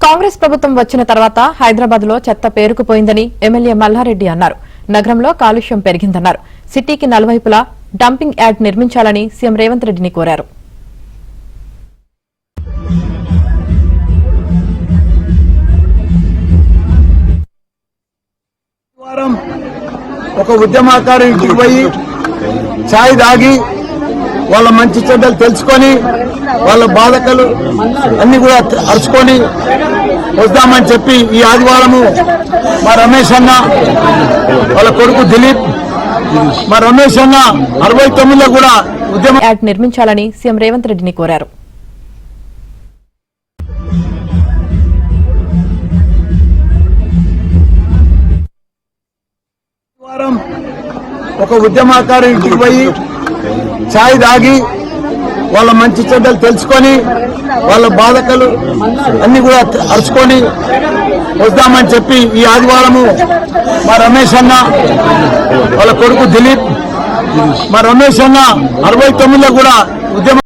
కాంగ్రెస్ ప్రభుత్వం వచ్చిన తర్వాత హైదరాబాద్ లో చెత్త పేరుకుపోయిందని ఎమ్మెల్యే మల్లారెడ్డి అన్నారు. నగరంలో కాలుష్యం పెరిగిందన్నారు. సిటీకి నలువైపులా డంపింగ్ యార్డ్ నిర్మించాలని సీఎం రేవంత్ రెడ్డిని కోరారు. ఒక ఉద్యమకారు ఇంటికి పోయి ఛాయ్ తాగి వాళ్ళ మంచి చెడ్డలు తెలుసుకొని వాళ్ళ బాధకలు అన్ని కూడా అరుచుకొని వద్దామని చెప్పి ఈ ఆదివారము మా రమేష్ అన్న వాళ్ళ కొడుకు దిలీప్ మా రమేష్ అన్న 69లో కూడా ఉద్యమ యార్డ్ నిర్మించాలని సీఎం రేవంత్ రెడ్డిని కోరారు. ఒక ఉద్యమకారు ఇంటికి పోయి ఛాయ్ తాగి వాళ్ళ మంచి చెడ్డలు తెలుసుకొని వాళ్ళ బాధకలు అన్ని కూడా అరుచుకొని వద్దామని చెప్పి ఈ ఆదివారము మా రమేష్ అన్న వాళ్ళ కొడుకు దిలీప్ మా రమేష్ అన్న 69లో కూడా ఉద్యమ